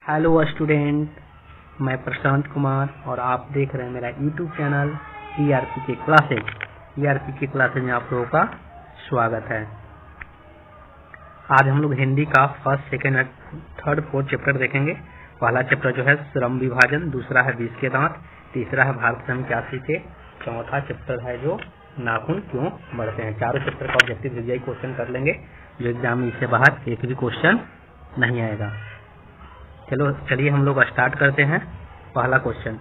Hello student, मैं प्रशांत कुमार और आप देख रहे हैं मेरा यूट्यूब चैनल ईआरपी के क्लासेज। ईआरपी के क्लासेज में आप लोगों का स्वागत है। आज हम लोग हिंदी का first, second, third, fourth chapter देखेंगे। पहला चैप्टर जो है श्रम विभाजन, दूसरा है 20 के दांत, तीसरा है भारत संघ 81 के, चौथा चैप्टर है जो नाखून क्यों बढ़ते हैं। चारों चैप्टर का ऑब्जेक्टिव रिवाइज क्वेश्चन कर लेंगे, जो एग्जाम में इससे बाहर एक भी क्वेश्चन नहीं आएगा। चलिए हम लोग स्टार्ट करते हैं। पहला क्वेश्चन,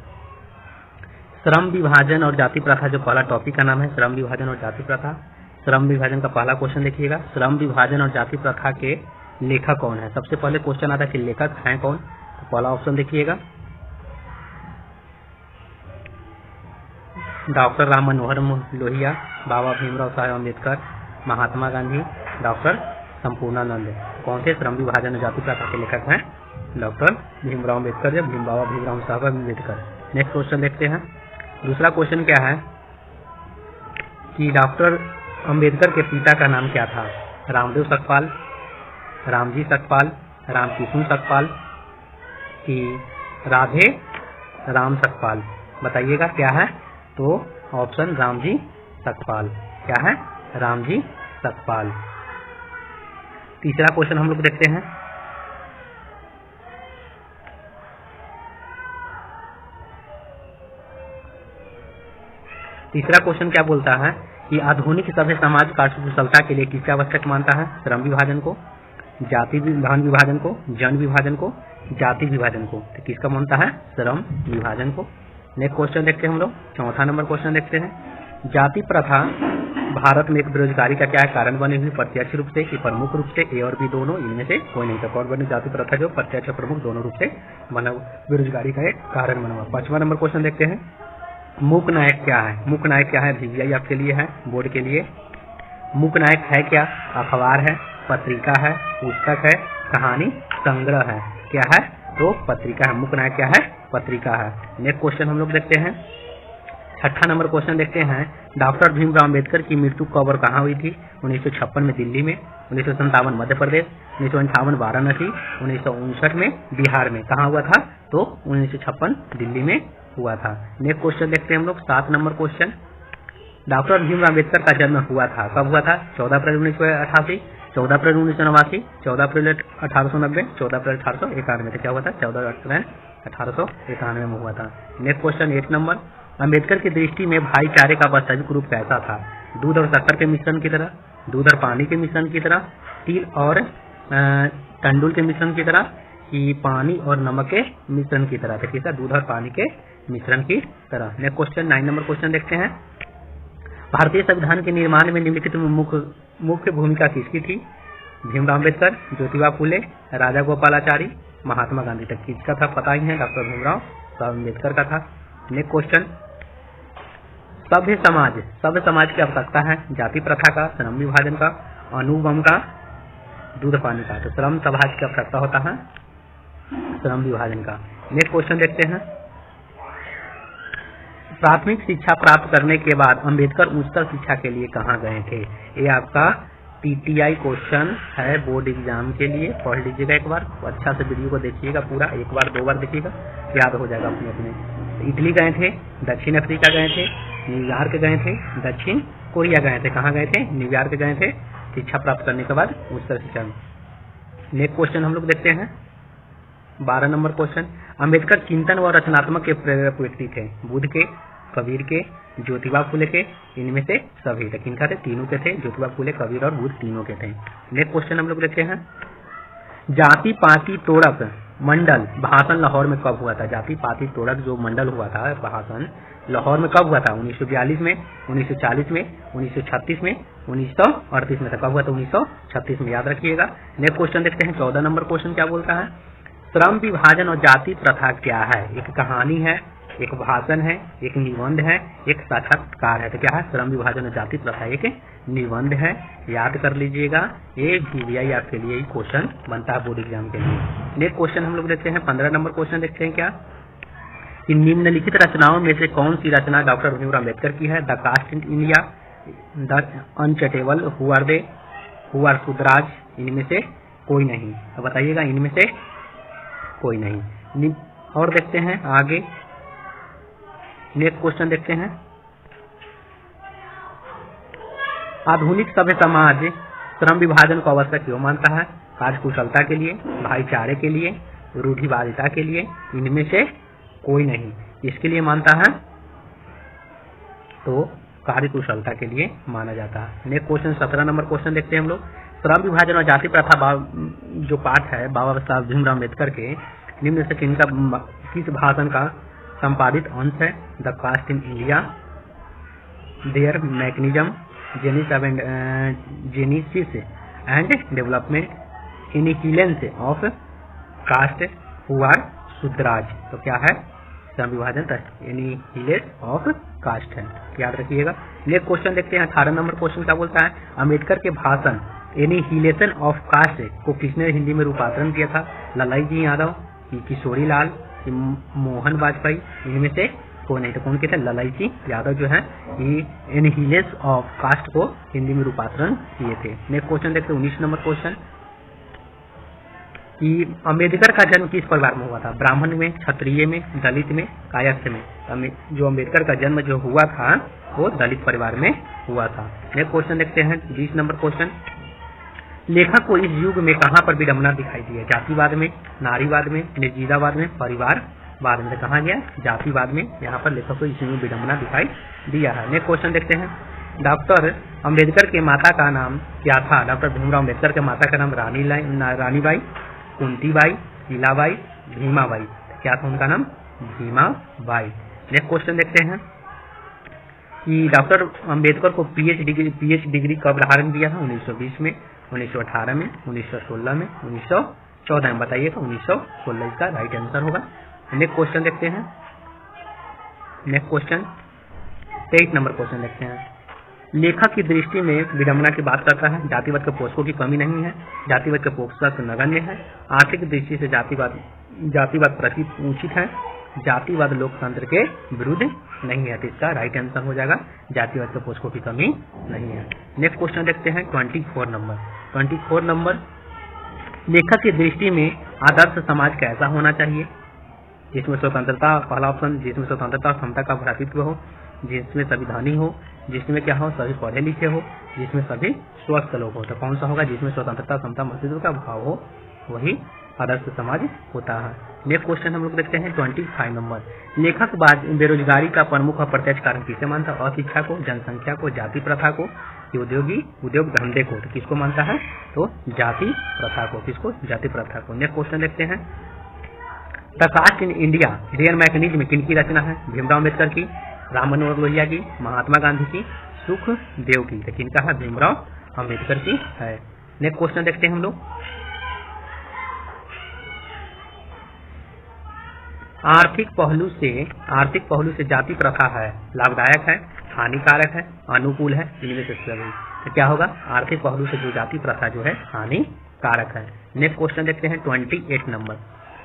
श्रम विभाजन और जाति प्रथा, जो पहला टॉपिक का नाम है श्रम विभाजन और जाति प्रथा। श्रम विभाजन का पहला क्वेश्चन देखिएगा, श्रम विभाजन और जाति प्रथा के लेखक कौन है। सबसे पहले क्वेश्चन आता है कि लेखक हैं कौन। तो पहला ऑप्शन देखिएगा, डॉक्टर राम मनोहर लोहिया, बाबा भीमराव साहेब अम्बेडकर, महात्मा गांधी, डॉक्टर संपूर्णानंद। कौन थे श्रम विभाजन और जाति प्रथा के लेखक हैं? डॉक्टर भीमराव अम्बेडकर या बाबा भीमराव साहब अम्बेडकर। नेक्स्ट क्वेश्चन देखते हैं। दूसरा क्वेश्चन क्या है कि डॉक्टर अम्बेडकर के पिता का नाम क्या था? रामदेव सकपाल, रामजी सकपाल, रामकिशुन सकपाल कि राधे राम सकपाल। बताइएगा क्या है? तो ऑप्शन रामजी सकपाल। क्या है? रामजी सकपाल। तीसरा क्वेश्चन हम लोग देखते हैं। तीसरा क्वेश्चन क्या बोलता है कि आधुनिक सभ्य समाज कार्यकुशलता के लिए किसका आवश्यक मानता है? श्रम विभाजन को, जाति विभाजन को, जन विभाजन को, जाति विभाजन को। तो किसका मानता है? श्रम विभाजन को। नेक्स्ट क्वेश्चन देखते हैं हम लोग। चौथा नंबर क्वेश्चन देखते हैं, जाति प्रथा भारत में एक बेरोजगारी का क्या है कारण बनी हुई? प्रत्यक्ष रूप से कि प्रमुख रूप से? ए और बी दोनों, इनमें से कोई नहीं। तो कौन बनी जाति प्रथा जो प्रत्यक्ष और प्रमुख दोनों रूप से बना बेरोजगारी का एक कारण बना हुआ। पांचवा नंबर क्वेश्चन देखते हैं, मूक नायक क्या है? मूक नायक क्या है? वीवीआई आपके लिए है, बोर्ड के लिए। मूक नायक है क्या? अखबार है, पत्रिका है, पुस्तक है, कहानी संग्रह है। क्या है? तो पत्रिका है। मूक नायक क्या है? पत्रिका है। नेक्स्ट क्वेश्चन हम लोग देखते हैं। छठा नंबर क्वेश्चन देखते हैं, डॉक्टर भीमराव अम्बेडकर की मृत्यु कब और कहाँ हुई थी? 1956 में दिल्ली में, 1957 मध्य प्रदेश, 1958 वाराणसी, 1959 में बिहार में। कहाँ हुआ था? तो 1956 दिल्ली में हुआ था। नेक्स्ट क्वेश्चन देखते हैं हम लोग। 7 number question, doctor Bhimrao Ambedkar का जन्म हुआ था, कब हुआ था? 14 अप्रैल 1988, 14 अप्रैल 1989, 14 अप्रैल 1890, 14 अप्रैल 1891। तो क्या हुआ था? 14 अप्रैल 1891 में हुआ था। नेक्स्ट क्वेश्चन 8 नंबर, अम्बेडकर की दृष्टि में भाईचारे का वास्तविक रूप कैसा था? दूध और शक्कर के मिश्रण की तरह, दूध और पानी के मिश्रण की तरह, तिल और तंडुल के मिश्रण की तरह, कि पानी और नमक के मिश्रण की तरह? ठीक है, दूध और पानी के मिश्रण की तरह। नेक्स्ट क्वेश्चन 9 नंबर क्वेश्चन देखते हैं, भारतीय संविधान के निर्माण में निम्नलिखित में मुख्य भूमिका किसकी थी? भीमराव अम्बेडकर, ज्योतिबा फुले, राजा गोपालाचारी, महात्मा गांधी। तक किसका था? पता ही है, डॉक्टर भीमराव अम्बेडकर का था। नेक्स्ट क्वेश्चन, सभ्य समाज की आवश्यकता है? जाति प्रथा का, श्रम विभाजन का, अनुगम का, दूध पानी का। तो श्रम समाज की आवश्यकता होता है श्रम विभाजन का। नेक्स्ट क्वेश्चन देखते हैं, प्राथमिक शिक्षा प्राप्त करने के बाद अम्बेडकर उच्चतर शिक्षा के लिए कहाँ गए थे? ये आपका टीटीआई क्वेश्चन है बोर्ड एग्जाम के लिए। पढ़ लीजिएगा एक बार, अच्छा से वीडियो को देखिएगा पूरा, एक बार 2 बार देखिएगा, याद हो जाएगा अपने अपने। इटली गए थे, दक्षिण अफ्रीका गए थे, न्यूयॉर्क गए थे, दक्षिण कोरिया गए थे। कहाँ गए थे? न्यूयॉर्क गए थे शिक्षा प्राप्त करने के बाद उच्चतर शिक्षा में। नेक्स्ट क्वेश्चन हम लोग देखते हैं। 12 नंबर क्वेश्चन, अम्बेडकर चिंतन व रचनात्मक के प्रेरक व्यक्ति थे? बुद्ध के, कबीर के, ज्योतिबा फुले के, इनमें से सभी। तो किनका थे? तीनों के थे, ज्योतिबा फुले, कबीर और बुद्ध तीनों के थे। नेक्स्ट क्वेश्चन हम लोग देखते हैं, जाति पाति तोड़क मंडल भाषण लाहौर में कब हुआ था? जाति पाति तोड़क जो मंडल हुआ था भाषण लाहौर में कब हुआ था? 1942 में, 1940 में, 1936 में, 1938 में। कब हुआ था? 1936 में, याद रखिएगा। नेक्स्ट क्वेश्चन देखते हैं। 14 नंबर क्वेश्चन क्या बोलता है, श्रम विभाजन और जाति प्रथा क्या है? एक कहानी है, एक भाषण है, एक निबंध है, एक साक्षात्कार है। तो क्या है? श्रम विभाजन और जाति प्रथा एक निबंध है, याद कर लीजिएगा। ये वीवीआई आपके लिए क्वेश्चन बनता है बोर्ड एग्जाम के लिए। नेक्स्ट क्वेश्चन हम लोग देखते हैं। 15 नंबर क्वेश्चन देखते हैं क्या, कि निम्नलिखित रचनाओं में से कौन सी रचना डॉक्टर भीमराव अम्बेडकर की है? The caste in India, the untouchable, who are they, who are Shudras, इनमें से कोई नहीं। तो बताइएगा इनमें से कोई नहीं। और देखते हैं आगे, नेक्स्ट क्वेश्चन देखते हैं। आधुनिक सभ्य समाज श्रम विभाजन को आवश्यक क्यों मानता है? कार्यकुशलता के लिए, भाईचारे के लिए, रूढ़िवादिता के लिए, इनमें से कोई नहीं। इसके लिए मानता है तो कार्यकुशलता के लिए माना जाता है। नेक्स्ट क्वेश्चन 17 नंबर क्वेश्चन देखते हैं हम लोग। श्रम विभाजन और जाति प्रथा जो पाठ है बाबा साहब भीमराव अम्बेडकर के निम्न से किस भाषण का संपादित अंश है? The caste in India, their mechanism, genesis and development, inequivalence of caste who are Shudras. तो क्या है? श्रम विभाजन एनिहिलेस ऑफ कास्ट है, याद रखिएगा। नेक्स्ट क्वेश्चन देखते हैं 18 नंबर क्वेश्चन क्या बोलता है? अम्बेडकर के भाषण एनिहिलेशन ऑफ कास्ट को किसने हिंदी में रूपांतरण किया था? ललाई जी यादव, किशोरी लाल, मोहन वाजपेयी, इनमें से कौन नहीं? तो कौन के थे? ललाई जी यादव जो है ये एनिहिलेस ऑफ कास्ट को हिंदी में रूपांतरण किए थे। नेक्स्ट क्वेश्चन देखते हैं 19 नंबर क्वेश्चन कि अम्बेडकर का जन्म किस परिवार में हुआ था? ब्राह्मण में, क्षत्रिय में, दलित में, कायस्थ में। जो अम्बेडकर का जन्म जो हुआ था वो दलित परिवार में हुआ था। नेक्स्ट क्वेश्चन देखते हैं 20 नंबर क्वेश्चन। लेखक को इस युग में कहाँ पर विडंबना दिखाई दी है? जातिवाद में, नारीवाद में, निर्जीवाद में, परिवारवाद में। कहाँ गया? जातिवाद में। यहाँ पर लेखक को इस युग में विडंबना दिखाई दिया है। नेक्स्ट क्वेश्चन देखते हैं। डॉक्टर अम्बेडकर के माता का नाम क्या था? डॉक्टर भीमराव अम्बेडकर के माता का नाम रानीबाई, कुंतीबाई, लीलाबाई, भीमाबाई। क्या था उनका नाम? भीमाबाई। नेक्स्ट क्वेश्चन देखते हैं कि डॉक्टर अम्बेडकर को पीएच डिग्री कब धारण किया था? 1920 में, 1918 में, 1916 में, 1914 में। बताइए तो 1916 इसका राइट आंसर होगा। नेक्स्ट क्वेश्चन देखते हैं। नेक्स्ट क्वेश्चन 23 नंबर क्वेश्चन देखते हैं। लेखक की दृष्टि में विडंबना की बात करता है। जातिवाद के पोषकों की कमी नहीं है, जातिवाद के पोषक नगण्य है, आर्थिक दृष्टि से जातिवाद उचित है, जातिवाद लोकतंत्र के विरुद्ध नहीं है। तो इसका राइट आंसर हो जाएगा जातिवाद के पोषकों की कमी नहीं है। नेक्स्ट क्वेश्चन देखते हैं 24 नंबर। 24 नंबर, लेखक की दृष्टि में आदर्श समाज कैसा होना चाहिए? जिसमें स्वतंत्रता, पहला ऑप्शन, जिसमें स्वतंत्रता और समता का भ्रातृत्व हो, जिसमें सभी धनी हो, जिसमें क्या हो? सभी पढ़े लिखे हो, जिसमें सभी स्वस्थ लोग हो। तो कौन सा होगा? जिसमें स्वतंत्रता, समता, मस्तित्व का भाव हो, वही आदर्श समाज होता है। नेक्स्ट क्वेश्चन हम लोग देखते हैं 25 नंबर। लेखक बेरोजगारी का प्रमुख और प्रत्यक्ष कारण किसे मानता है? अशिक्षा को, जनसंख्या को, जाति प्रथा को, उद्योग धंधे को। तो किसको मानता है? तो जाति प्रथा को। किसको? जाति प्रथा को। नेक्स्ट क्वेश्चन देखते हैं। The caste in India, their mechanism किनकी रचना है? भीमराव अम्बेडकर की, राम मनोहर लोहिया की, महात्मा गांधी की, सुखदेव की। तो किनका है? भीमराव अम्बेडकर की है। नेक्स्ट क्वेश्चन देखते हैं हम लोग। आर्थिक पहलू से जाति प्रथा है लाभदायक है, हानिकारक है, अनुकूल है, इनमें से सभी। तो क्या होगा? आर्थिक पहलू से जो जाति प्रथा जो है हानिकारक है। नेक्स्ट क्वेश्चन देखते हैं 28 नंबर।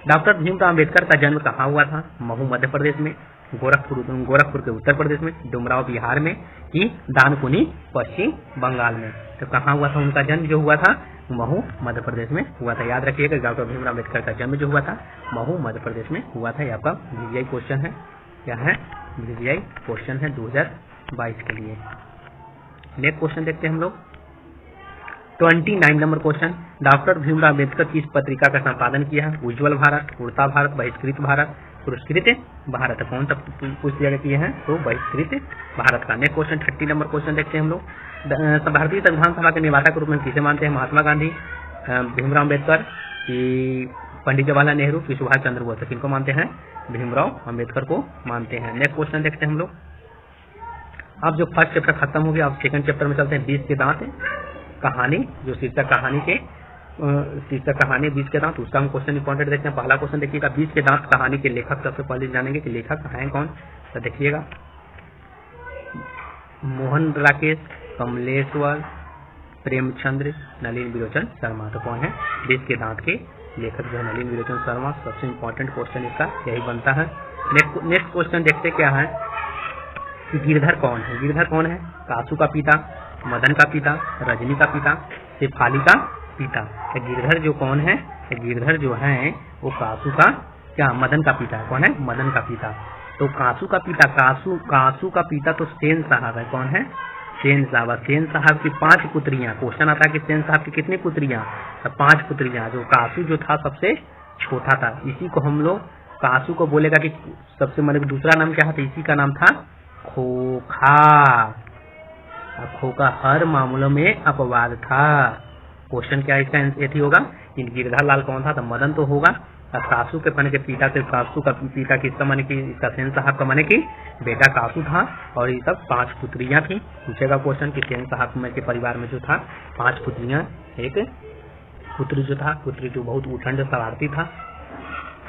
डॉक्टर भीमराव अम्बेडकर का जन्म कहाँ हुआ था? महू मध्य प्रदेश में, गोरखपुर के उत्तर प्रदेश में, डुमराव बिहार में, कि दानकुनी पश्चिम बंगाल में। तो कहाँ हुआ था उनका जन्म जो हुआ था? महू मध्य प्रदेश में हुआ था। याद रखिएगा डॉक्टर भीमराव अम्बेडकर का जन्म जो हुआ था महू मध्य प्रदेश में हुआ था। ये आपका VVI क्वेश्चन है। क्या है? VVI क्वेश्चन है 2022 के लिए। नेक्स्ट क्वेश्चन देखते हैं हम लोग 29 number question. Doctor Bhimrao Ambedkar किस पत्रिका का संपादन किया है? उज्ज्वल भारत, उड़ता भारत, बहिष्कृत भारत, पुरस्कृत भारत। कौन सा पुस्तक किए हैं? तो बहिष्कृत भारत का। नेक्स्ट क्वेश्चन 30 नंबर क्वेश्चन देखते हैं हम लोग। भारतीय संविधान सभा के निर्माता के रूप में किसे मानते हैं? महात्मा गांधी, भीमराव अम्बेडकर, कि पंडित जवाहरलाल नेहरू, कि सुभाष चंद्र बोस। किनको मानते हैं? भीमराव अम्बेडकर को मानते हैं। नेक्स्ट क्वेश्चन देखते हैं हम लोग। अब जो फर्स्ट चैप्टर खत्म हो गया, अब सेकंड चैप्टर में चलते हैं। 20 के दांत कहानी, जो शीर्षक कहानी 20 के दांत, उसका हम क्वेश्चन इंपॉर्टेंट देखते हैं। पहला क्वेश्चन देखिएगा, 20 के दांत कहानी के लेखक सबसे पहले जानेंगे कि लेखक हैं कौन। तो देखिएगा, मोहन राकेश, कमलेश्वर, प्रेमचंद्र, नलिन विलोचन शर्मा। तो कौन है? 20 के दांत के लेखक जो है नलिन विलोचन शर्मा। सबसे इंपॉर्टेंट क्वेश्चन इसका यही बनता है। नेक्स्ट क्वेश्चन देखते क्या है कि गिरधर कौन है? गिरधर कौन है? कासू का पिता, मदन का पिता, रजनी का पिता, शेफाली का पिता। गिरधर जो कौन है तो गिरधर जो है वो कासू का क्या मदन का पिता, कौन है, मदन का पिता। तो कासू का पिता, कासू का पिता तो सेन साहब है, कौन है, सेन साहब। सेन साहब की 5 पुत्रियां, क्वेश्चन आता है कि सेन साहब की कितनी पुत्रियां, तो 5 पुत्रियां। जो कासू जो था सबसे छोटा था, इसी को हम लोग कासू को बोलेगा कि सबसे मतलब दूसरा नाम क्या था, इसी का नाम था खोखा। खोखा हर मामलों में अपवाद था। क्वेश्चन क्या इसका यदि होगा, गिरधर लाल कौन था, तो मदन तो होगा। कासू के माने के पिता से, कासू का पिता किसका माने की, इसका सेन साहब का माने की बेटा कासू था, और ये सब 5 पुत्रियां थी। पूछेगा क्वेश्चन कि सेन साहब में के परिवार में जो था 5 पुत्रियां, एक पुत्र जो था, पुत्री जो बहुत उठंड शरारती था,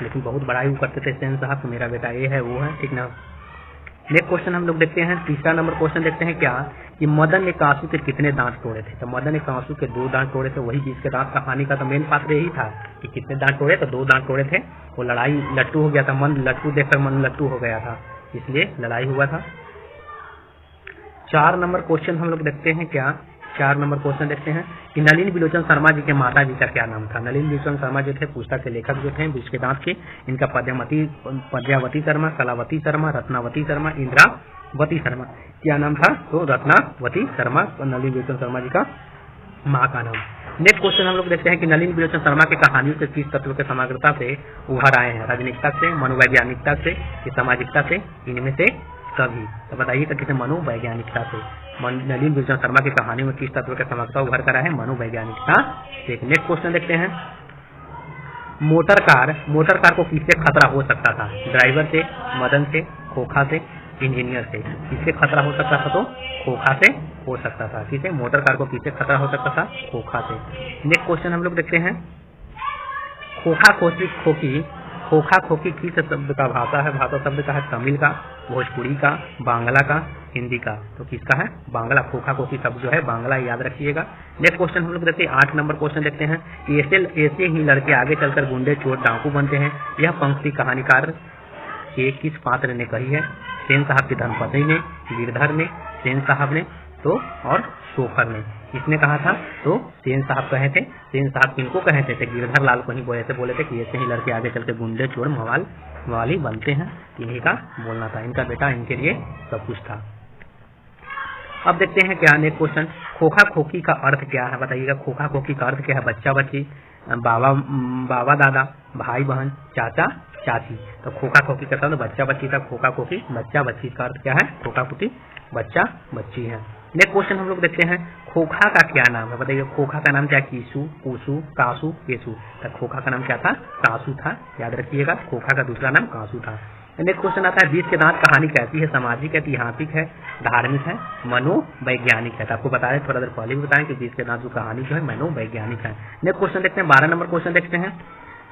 लेकिन बहुत बड़ाई वो करते थे सेन साहब, मेरा बेटा ये है वो है, ठीक ना। नेक्स्ट क्वेश्चन हम लोग देखते हैं, तीसरा नंबर क्वेश्चन देखते हैं क्या, कि मदन ने कासू के कितने दांत तोड़े थे। तो मदन ने कासू के 2 दांत तोड़े थे। वही बीच के दांत कहानी का तो मेन पात्र यही था कि कितने दांत तोड़े, तो 2 दांत तोड़े थे। वो लड़ाई लट्टू हो गया था, मन लट्टू देखकर मन लट्टू हो गया था, इसलिए लड़ाई हुआ था। 4 नंबर क्वेश्चन हम लोग देखते हैं क्या, 4 नंबर क्वेश्चन देखते हैं कि नलिन बिलोचन शर्मा जी के माता जी का क्या नाम था। नलिन बिलोचन शर्मा जो थे पुस्तक के लेखक जो थे बीच के दांत के, इनका पद्यावती शर्मा, कलावती शर्मा, रत्नावती शर्मा, इंद्रावती शर्मा, क्या नाम था, तो रत्नावती शर्मा, नलिन बिलोचन शर्मा जी का माँ का नाम। नेक्स्ट क्वेश्चन हम लोग देखते हैं कि नलिन बिलोचन शर्मा के कहानियों से किस तत्व के समग्रता से उभर आए हैं, राजनीतिकता से, मनोवैज्ञानिकता से, सामाजिकता से, इनमें से सभी। तो बताइए तो किसे, मनोवैज्ञानिकता से। नलिन बिलोचन शर्मा की कहानी में किस तत्व के समग्रता उभर कर आए हैं, मनोवैज्ञानिकता से। नेक्स्ट क्वेश्चन देखते हैं, मोटर कार को किससे खतरा हो सकता था, ड्राइवर से, मदन से, खोखा से, इंजीनियर से। किससे खतरा हो सकता था, तो खोखा से हो सकता था। किसे, मोटर कार को किससे खतरा हो सकता था, खोखा से। नेक्स्ट क्वेश्चन हम लोग देखते हैं, खोखा खोकी किस शब्द का भाषा है, भाषा शब्द का है तमिल का, भोजपुरी का, बांग्ला का, हिंदी का। तो किसका है, बांग्ला। खोखा खोकी शब्द जो है बांग्ला, याद रखिएगा। नेक्स्ट क्वेश्चन हम लोग देखते हैं, 8 नंबर क्वेश्चन देखते हैं, ऐसे ही लड़के आगे चलकर गुंडे, चोर, डाकू बनते हैं। यह पंक्ति कहानीकार के किस पात्र ने कही है, सेन साहब की धर्मपत्नी ने, गिरधर ने, सेन साहब ने, तो और शोफर ने। किसने कहा था, तो सेन साहब कहे थे। सेन साहब किनको कहे थे, गिरधर लाल को ही बोले थे कि ऐसे ही लड़के आगे चल के गुंडे, चोर, मवाली बनते हैं, इन्हीं का बोलना था। इनका बेटा इनके लिए सब कुछ था। अब देखते हैं क्या नेक्स्ट क्वेश्चन, खोखा खोखी का अर्थ क्या है, बताइएगा। खोखा खोखी का अर्थ क्या है, बच्चा बच्ची, बाबा दादा, भाई बहन, चाचा चाची। तो खोखा खोखी का मतलब बच्चा बच्ची था, खोखा खोखी बच्चा बच्ची का अर्थ क्या है, खोखा खोखी बच्चा बच्ची है। नेक्स्ट क्वेश्चन हम लोग देखते हैं, खोखा का क्या नाम है, बताइए। खोखा का नाम क्या, कीसू, पूसू, कासू, केसू। तो खोखा का नाम क्या था, कासू था, याद रखिएगा। खोखा का दूसरा नाम कासू था। नेक्स्ट क्वेश्चन आता है, बीच के दांत कहानी कैसी है, सामाजिक है, ऐतिहासिक है, धार्मिक है, मनोवैज्ञानिक है। तो आपको बता रहे थोड़ा देर पहले भी बताएं कि बीच के दांत जो कहानी जो है मनोवैज्ञानिक है। नेक्स्ट क्वेश्चन देखते हैं, 12 नंबर क्वेश्चन देखते हैं,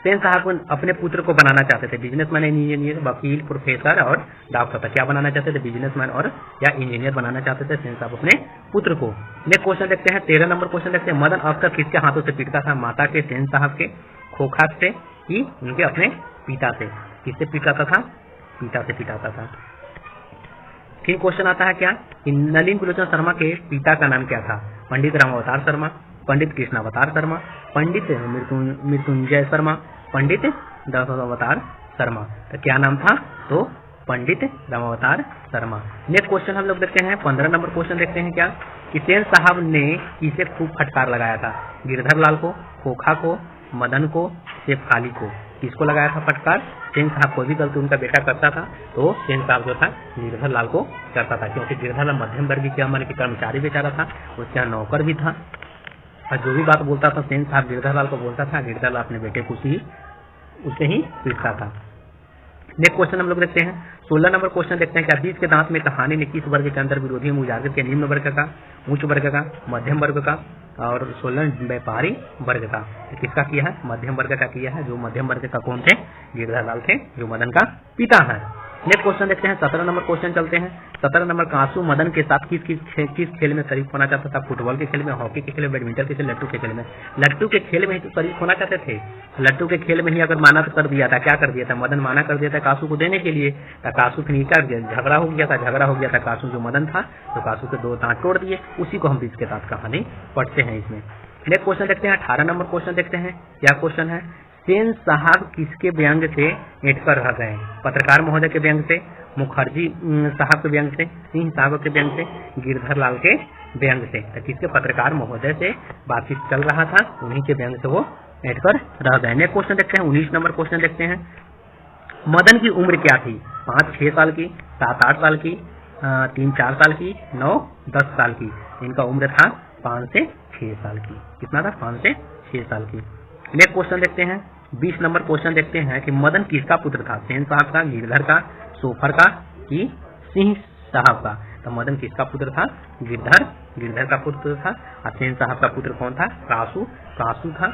सेन साहब अपने पुत्र को बनाना चाहते थे, बिजनेसमैन, इंजीनियर, वकील, प्रोफेसर और डॉक्टर था। क्या बनाना चाहते थे, बिजनेसमैन और या इंजीनियर बनाना चाहते थे सेन साहब अपने पुत्र को। नेक्स्ट क्वेश्चन देखते हैं, 13 नंबर क्वेश्चन देखते हैं, मदन अक्सर किसके हाथों से पीटता था, माता के, सेन साहब के, खोखा से, कि उनके अपने पिता से। किससे पिटाता था, पिता से पिटाता था। फिर क्वेश्चन आता है क्या, कि नलिन बिलोचन शर्मा के पिता का नाम क्या था, पंडित रामावतार शर्मा, पंडित कृष्णावतार शर्मा, पंडित मृत्युंजय शर्मा, पंडित दशावतार शर्मा। तो क्या नाम था, तो पंडित रामावतार शर्मा। नेक्स्ट क्वेश्चन हम लोग देखते हैं, 15 नंबर क्वेश्चन देखते हैं क्या, कि सेन साहब ने किसे खूब फटकार लगाया था, गिरधर लाल को, खोखा को, मदन को, शेफखाली को। किसको लगाया था फटकार, सेन साहब को भी गलती उनका बेटा करता था, तो सेन साहब जो था गिरधर लाल को करता था, क्योंकि गिरधर लाल मध्यम वर्गीय के मन के कर्मचारी बेचारा था, उसके यहाँ नौकर भी था, और जो भी बात बोलता था सेन साहब गिरधर लाल को बोलता था, गिरधर लाल अपने बेटे को उसे ही पीटता था। नेक्स्ट क्वेश्चन हम लोग देखते हैं, 16 नंबर क्वेश्चन देखते हैं, क्या बीच के दांत में कहानी ने किस वर्ग के अंदर विरोधी में उजागर किया, निम्न वर्ग का, उच्च वर्ग का, मध्यम वर्ग का और 16 व्यापारी वर्ग का। किसका किया है, मध्यम वर्ग का किया है। जो मध्यम वर्ग का कौन थे, गिरधर लाल थे, जो मदन का पिता है। नेक्स्ट क्वेश्चन देखते हैं, 17 नंबर क्वेश्चन चलते हैं। 17 नंबर, कासू मदन के साथ किस खेल में शरीक होना चाहता था, फुटबॉल के खेल में, हॉकी के खेल में, बैडमिंटन के खेल, लट्टू के खेल में। लट्टू के खेल में ही तो शरीक होना चाहते थे। लट्टू के खेल में ही अगर माना तो कर दिया था, क्या कर दिया था, मदन माना कर दिया था कासू को देने के लिए। कासू फिर झगड़ा हो गया था, कासू जो मदन था तो कासू के 2 दांत तोड़ दिए। उसी को हम बीच के दांत कहानी पढ़ते हैं इसमें। नेक्स्ट क्वेश्चन देखते हैं 18 नंबर क्वेश्चन देखते हैं। क्या क्वेश्चन है, सेन साहब किसके व्यंग से एंटकर रह गए? पत्रकार महोदय के व्यंग से, मुखर्जी साहब के व्यंग से, सिंह साहब के व्यंग से, गिरधर लाल के व्यंग से। तो किसके? पत्रकार महोदय से बातचीत चल रहा था, उन्हीं के व्यंग से वो एंटकर रह गए। नेक्स्ट क्वेश्चन देखते हैं 19 नंबर क्वेश्चन देखते हैं। मदन की उम्र क्या थी? 5-6 साल की, 7-8 साल की, 3-4 साल की, 9-10 साल की। इनका उम्र था 5 से 6 साल की। कितना था? 5 से 6 साल की। नेक्स्ट क्वेश्चन देखते हैं 20 नंबर क्वेश्चन देखते हैं कि मदन किसका पुत्र था? सेन साहब का, गिरधर का, सोफर का कि सिंह साहब का? तो मदन किसका पुत्र था? गिरधर का पुत्र था। और सेन साहब का पुत्र कौन था? कासू था।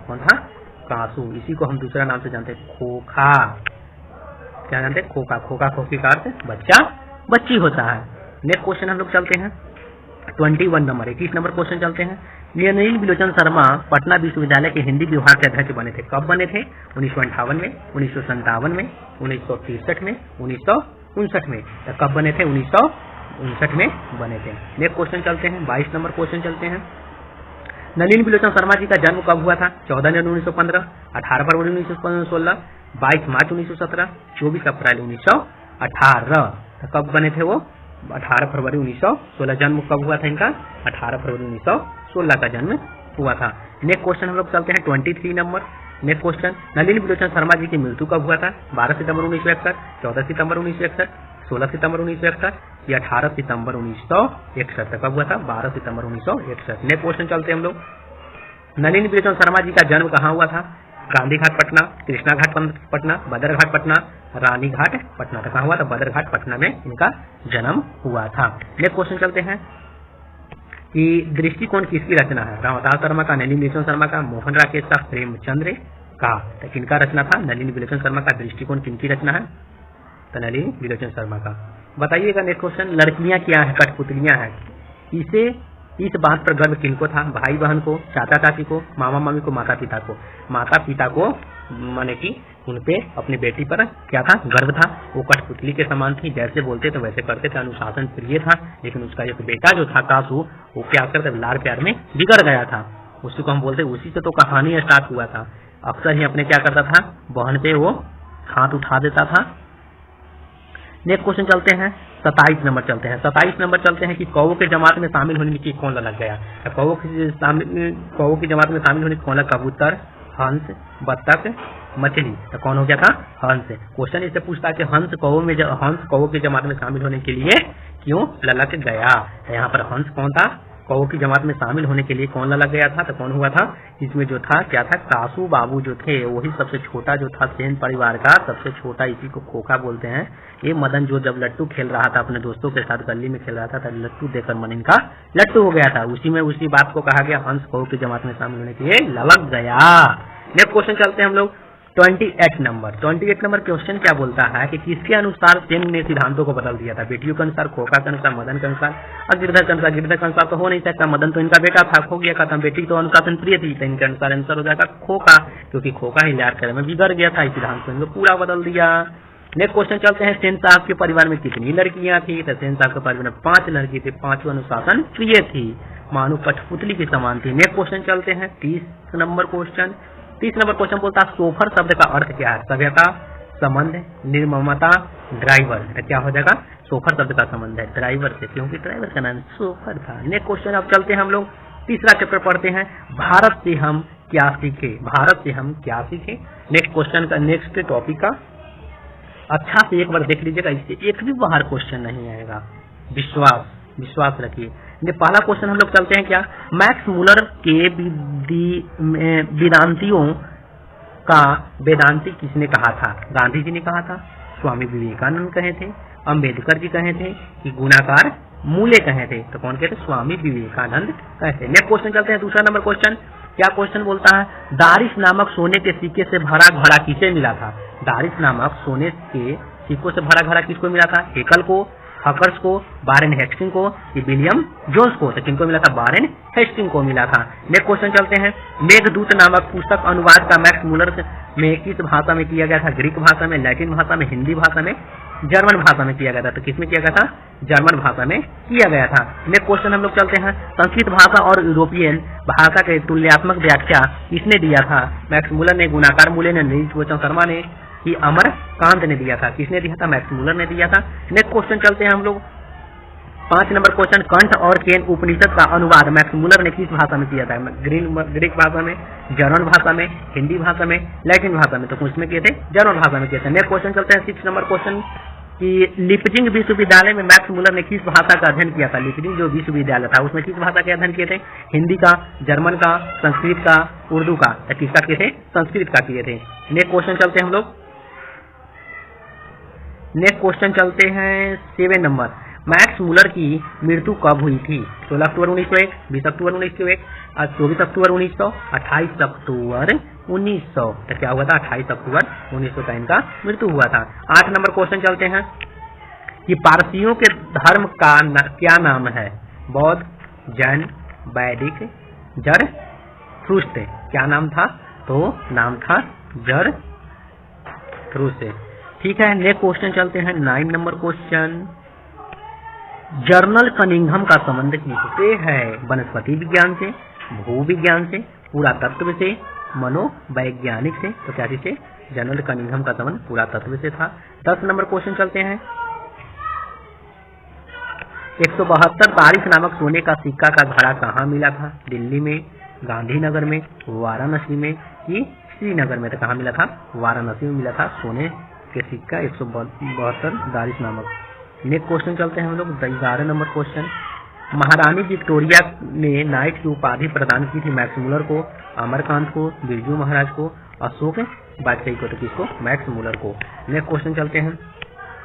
कौन था? कासू। इसी को हम दूसरा नाम से जानते हैं, खोखा। क्या जानते हैं? खोखा। खोखा खोखी का अर्थ बच्चा बच्ची होता है। नेक्स्ट क्वेश्चन हम लोग चलते हैं 21 नंबर 21 नंबर क्वेश्चन चलते हैं। अनिल बिलोचन शर्मा पटना विश्वविद्यालय के हिंदी विभाग के अध्यक्ष बने थे। कब बने थे? 1958 में, 1957 में, 1963 में, 1959 में। तो कब बने थे? 1959 में बने थे। नेक्स्ट क्वेश्चन चलते हैं 22 नंबर क्वेश्चन चलते हैं। नलिनी बिलोचन शर्मा जी का जन्म कब हुआ था? 14 जनवरी 1915, 18 फरवरी 1916, 22 मार्च 1917, 24 अप्रैल 1918। तो कब बने थे वो? 18 फरवरी 1916। जन्म कब हुआ था इनका? 18 फरवरी 1916 का जन्म हुआ था। नेक्स्ट क्वेश्चन हम लोग चलते हैं 23 नंबर। नेक्स्ट क्वेश्चन, नलिनी बिलोचन शर्मा जी की मृत्यु कब हुआ था? 12 सितंबर 1961, 14 सितंबर 1961, 16 सितंबर 1961 या 18 सितंबर 1961। कब हुआ था? 12 सितंबर 1961। नेक्स्ट क्वेश्चन चलते हैं हम लोग। नलिनी बिलोचन शर्मा जी का जन्म कहाँ हुआ था? गांधी घाट पटना, कृष्णा घाट पटना, बदर घाट पटना, रानी घाट पटना। कहाँ हुआ था? बदर घाट पटना में इनका जन्म हुआ था। नेक्स्ट क्वेश्चन चलते हैं कि दृष्टिकोण किसकी रचना है? रामअवतार शर्मा का, नलिनी बिलोचन शर्मा का, मोहन राकेश का, प्रेमचंद्र का। तो किनका रचना था? नलिनी बिलोचन शर्मा का। दृष्टिकोण किनकी रचना है? तो नलिनी बिलोचन शर्मा का। बताइएगा नेक्स्ट क्वेश्चन, लड़कियां क्या है? कठपुतलियां हैं। इसे इस बात पर गर्व किनको था? भाई बहन को, चाचा चाची को, मामा मामी को, माता पिता को। माता पिता को माने कि उनपे अपनी बेटी पर क्या था? गर्व था। वो कठपुतली के समान थी, जैसे बोलते तो वैसे करते थे, अनुशासन प्रिय था। लेकिन उसका एक बेटा जो था कासू, वो क्या करते? लाड़ प्यार में बिगड़ गया था। उसी को हम बोलते, उसी से तो कहानी स्टार्ट हुआ था। अक्सर ही अपने क्या करता था? बहन पे वो हाथ उठा देता था। नेक्स्ट क्वेश्चन चलते हैं 27 नंबर चलते हैं। 27 नंबर चलते हैं कि कौओं के जमात में शामिल होने की कौन लग गया? कौओं की जमात में शामिल होने की कौन? कबूतर, हंस, बत्तख, मछली। तो कौन हो गया था? हंस। क्वेश्चन इससे पूछता है कि हंस कौओं की जमात में शामिल होने के लिए क्यों ललक गया? तो यहाँ पर हंस कौन था? कौओं की जमात में शामिल होने के लिए कौन ललक गया था? तो कौन हुआ था? इसमें जो था क्या था? कासू बाबू जो थे, वही सबसे छोटा जो था सेन परिवार का सबसे छोटा, इसी को खोखा बोलते हैं। ये मदन जो जब लट्टू खेल रहा था अपने दोस्तों के साथ गली में खेल रहा था, तब लट्टू देखकर मन इनका लट्टू हो गया था। उसी बात को कहा गया, हंस कौओं की जमात में शामिल होने के लिए ललक गया। नेक्स्ट क्वेश्चन चलते हैं हम लोग 28 नंबर। 28 नंबर क्वेश्चन क्या बोलता है कि किसके अनुसार सेन ने सिद्धांतों को बदल दिया था? बेटियों के अनुसार, खोखा के अनुसार, मदन के अनुसार और गिरधर के अनुसार। गिरधर के अनुसार तो हो नहीं सकता, मदन तो इनका बेटा था, खो गया खत्म। बेटी तो अनुशासन प्रिय थी, तो इनके अनुसार आंसर हो जाएगा खोखा, क्योंकि खोखा ही लाड़ प्यार में बिगड़ गया था। इस सिद्धांत को इनको पूरा बदल दिया। नेक्स्ट क्वेश्चन चलते हैं, सेन साहब के परिवार में कितनी लड़कियां थी? तो सेन साहब के परिवार में 5 लड़की थी, 5 अनुशासन प्रिय थी, मानो कठपुतली के समान थी। नेक्स्ट क्वेश्चन चलते हैं 30 नंबर क्वेश्चन। 30 नंबर क्वेश्चन बोलता है सोफर शब्द का अर्थ क्या है? सभ्यता, संबंध, निर्ममता, ड्राइवर। तो क्या हो जाएगा? सोफर शब्द का संबंध है ड्राइवर से, क्योंकि ड्राइवर का नाम सोफर था। नेक्स्ट क्वेश्चन अब चलते हैं हम लोग तीसरा चैप्टर पढ़ते हैं, भारत से हम क्या सीखे? भारत से हम क्या सीखे? नेक्स्ट क्वेश्चन का नेक्स्ट टॉपिक का अच्छा से एक बार देख लीजिएगा, इससे एक भी बाहर क्वेश्चन नहीं आएगा। विश्वास रखिए। पहला क्वेश्चन हम लोग चलते हैं क्या? मैक्स मुलर के वेदांतियों का वेदांती किसने कहा था? गांधी जी ने कहा था, स्वामी विवेकानंद कहे थे, अंबेडकर जी कहे थे कि गुणाकार मूल्य कहे थे? तो कौन कहते? स्वामी विवेकानंद कहे थे। नेक्स्ट क्वेश्चन चलते हैं दूसरा नंबर क्वेश्चन। क्या क्वेश्चन बोलता है? दारिश नामक सोने के सिक्के से भरा घड़ा किसे मिला था? दारिश नामक सोने के सिक्कों से भरा घड़ा किसको मिला था? हेकल को, हकर्स को, वारेन हेस्टिंग को, विलियम जोन्स को? तो किनको मिला था? वारेन हेस्टिंग को मिला था। नेक्स्ट क्वेश्चन चलते हैं, मेघदूत नामक पुस्तक अनुवाद का मैक्स मुलर में किस भाषा में किया गया था? ग्रीक भाषा में, लैटिन भाषा में, हिंदी भाषा में, जर्मन भाषा में किया गया था। तो किसमें किया गया था? जर्मन भाषा में किया गया था। नेक्स्ट क्वेश्चन हम लोग चलते हैं, संस्कृत भाषा और यूरोपियन भाषा के तुलनात्मक व्याख्या किसने दिया था? मैक्स मुलर ने, गुणाकार मूल्य ने, नीलकंठ शर्मा ने कि अमरकांत ने दिया था? किसने दिया था? मैक्स मुलर ने दिया था। नेक्स्ट क्वेश्चन चलते हैं हम लोग 5 नंबर क्वेश्चन, कंठ और केन उपनिषद का अनुवाद मैक्स मुलर ने किस भाषा में किया था? ग्रीक भाषा में, जर्मन भाषा में, हिंदी भाषा में, लैटिन भाषा में? तो कुछ में किए थे, जर्मन भाषा में किए थे। नेक्स्ट क्वेश्चन चलते हैं 6 नंबर क्वेश्चन कि लिपजिंग विश्वविद्यालय में मैक्स मुलर ने किस भाषा का अध्ययन किया था? लिपजिंग जो विश्वविद्यालय था उसमें किस भाषा के अध्ययन किए थे? हिंदी का, जर्मन का, संस्कृत का, उर्दू का? किसका किए थे? संस्कृत का किए थे। नेक्स्ट क्वेश्चन चलते हैं हम लोग, नेक्स्ट क्वेश्चन चलते हैं 7 नंबर, मैक्स मुलर की मृत्यु कब हुई थी? 16 अक्टूबर 1901, 20 अक्टूबर 1901, 24 अक्टूबर 1900, 28 अक्टूबर 1900। तो क्या हुआ था? 28 अक्टूबर 1900 का इनका मृत्यु हुआ था। 8 नंबर क्वेश्चन चलते हैं कि पारसियों के धर्म का क्या नाम है? बौद्ध, जैन, वैदिक, जरथुस्त्र? क्या नाम था? तो नाम था जरथुस्त्र। ठीक है। नेक्स्ट क्वेश्चन चलते हैं 9 नंबर क्वेश्चन, जर्नल कनिंघम का संबंध किससे है? वनस्पति विज्ञान से, भूविज्ञान से, पुरातत्व से, मनोवैज्ञानिक से? तो क्या से? जर्नल कनिंघम का संबंध पुरातत्व से था। 10 नंबर क्वेश्चन चलते हैं, 172 पारिस नामक सोने का सिक्का का घड़ा कहाँ मिला था? दिल्ली में, गांधीनगर में, वाराणसी में कि श्रीनगर में? तो कहाँ मिला था? वाराणसी में मिला था सोने के सिक्का 172 दारिस नामक। नेक्स्ट क्वेश्चन चलते हैं हम लोग 11 नंबर क्वेश्चन, महारानी विक्टोरिया ने नाइट की उपाधि प्रदान की थी मैक्स मुलर को, अमरकांत को, बिरजू महाराज को, अशोक वाजपेयी को? तो किसको? मैक्स मुलर को। नेक्स्ट क्वेश्चन चलते हैं,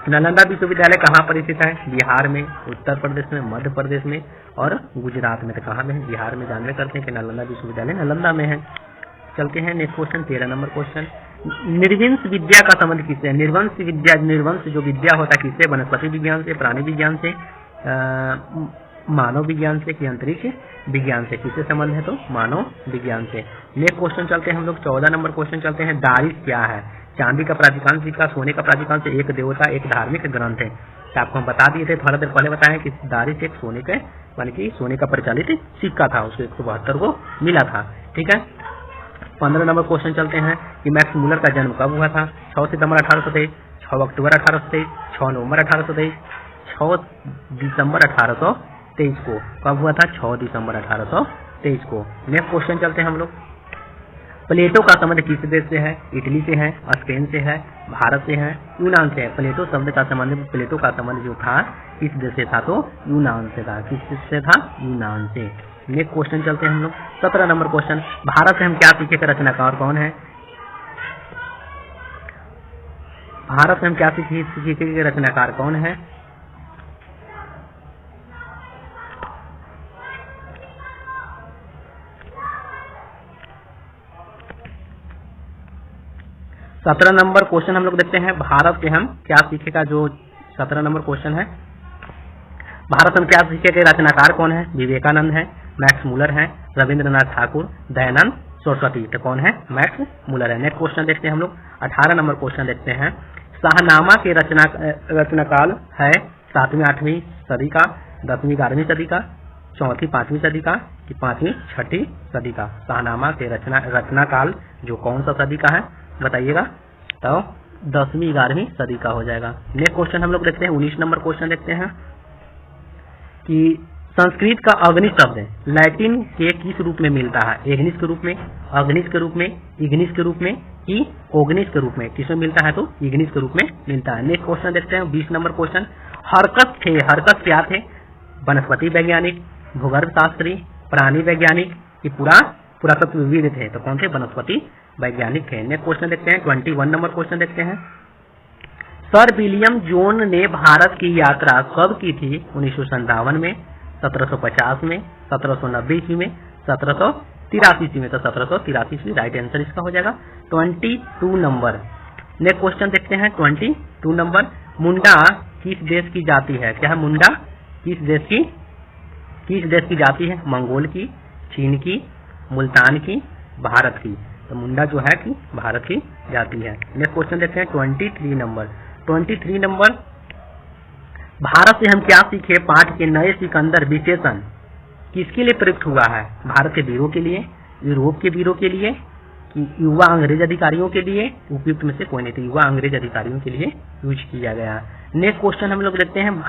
नालंदा विश्वविद्यालय कहाँ पर स्थित है? बिहार में, उत्तर प्रदेश में, मध्य प्रदेश में और गुजरात में? तो कहाँ में है? बिहार में। जानवे करते हैं कि नालंदा विश्वविद्यालय नालंदा में है। चलते हैं नेक्स्ट क्वेश्चन 13 नंबर क्वेश्चन, निर्वंश विद्या का संबंध किससे? निर्वंश विद्या, निर्वंश जो विद्या होता है किससे? वनस्पति विज्ञान से, प्राणी विज्ञान से, मानव विज्ञान से कि अंतरिक्ष विज्ञान से? किससे संबंध है? तो मानव विज्ञान से। नेक्स्ट क्वेश्चन चलते हैं हम लोग 14 नंबर क्वेश्चन चलते हैं, दारिस क्या है? चांदी का प्राचीन सिक्का, सोने का प्राचीन से, एक देवता, एक धार्मिक ग्रंथ है। तो आपको हम बता दिए थे, थोड़ा देर पहले बताएं कि दारिस एक सोने के यानी कि सोने का प्रचलित सिक्का था, उसको 172 को मिला था। ठीक है। 15 नंबर क्वेश्चन चलते हैं कि मैक्स मुलर का जन्म कब हुआ था? 6 सितंबर 1823, 6 अक्टूबर 1823, 6 नवंबर 1823, 6 दिसंबर 1823 को? कब हुआ था? 6 दिसंबर 1823 को। नेक्स्ट क्वेश्चन चलते हैं हम लोग, प्लेटो का संबंध किस देश से है? इटली से है, स्पेन से है, भारत से है, यूनान से है? प्लेटो शब्द का संबंध, प्लेटो का संबंध जो था किस देश से था? तो यूनान से था। किस से था? यूनान से। नेक्स्ट क्वेश्चन चलते हैं हम लोग 17 नंबर क्वेश्चन, भारत से हम क्या सीखे के रचनाकार कौन है? भारत से हम क्या सीखे के रचनाकार कौन है? सत्रह नंबर क्वेश्चन हम लोग देखते हैं, भारत से हम क्या सीखे का जो 17 नंबर क्वेश्चन है, भारत से हम क्या सीखे के रचनाकार कौन है? विवेकानंद है, मैक्स मुलर है, रविंद्रनाथ ठाकुर, दयानंद सरस्वती। तो कौन है? मैक्स मुलर है। नेक्स्ट क्वेश्चन देखते हैं हम लोग 18 नंबर क्वेश्चन देखते हैं, शाहनामा के रचनाकाल है 7वीं 8वीं सदी का, 10वीं 11वीं सदी का, 4वीं 5वीं सदी का कि 5वीं 6वीं सदी का? शाहनामा के रचनाकाल जो कौन सा सदी का है बताइएगा? तो 10वीं 11वीं सदी का हो जाएगा। नेक्स्ट क्वेश्चन हम लोग देखते हैं 19 नंबर क्वेश्चन देखते हैं कि संस्कृत का अग्नि शब्द लैटिन के किस रूप में मिलता है? एग्निस के रूप में, अग्निस के रूप में, इग्निस के रूप में कि ओग्निस के रूप में? किसमें मिलता है? तो इग्निस के रूप में मिलता है। नेक्स्ट क्वेश्चन देखते हैं 20 नंबर क्वेश्चन, हरकत थे, हरकत क्या थे? वनस्पति वैज्ञानिक, भूगर्भ शास्त्री, प्राणी वैज्ञानिक कि पुरातत्वविद थे? तो कौन थे? वनस्पति वैज्ञानिक थे। नेक्स्ट क्वेश्चन देखते हैं 21 नंबर क्वेश्चन देखते हैं, सर विलियम जोन ने भारत की यात्रा कब की थी? 1957 में, 1750 में, 1790 ईस्वी में, 1783 ईस्वी में? तो 1783 ईस्वी राइट आंसर इसका हो जाएगा। 22 नंबर नेक्स्ट क्वेश्चन देखते हैं 22 नंबर, मुंडा किस देश की जाति है? क्या है मुंडा? किस देश की जाति है? मंगोल की, चीन की, मुल्तान की, भारत की? तो मुंडा जो है कि भारत की जाति है। नेक्स्ट क्वेश्चन देखते हैं 23 नंबर, भारत से हम क्या सीखे पाठ के नए सिकंदर विशेषण किसके लिए प्रयुक्त हुआ है? भारत के वीरों के लिए, यूरोप के वीरों के लिए, कि युवा अंग्रेज अधिकारियों के लिए? उपयुक्त में से कोई नहीं, तो युवा अंग्रेज अधिकारियों के लिए यूज किया गया। नेक्स्ट क्वेश्चन हम लोग देखते हैं,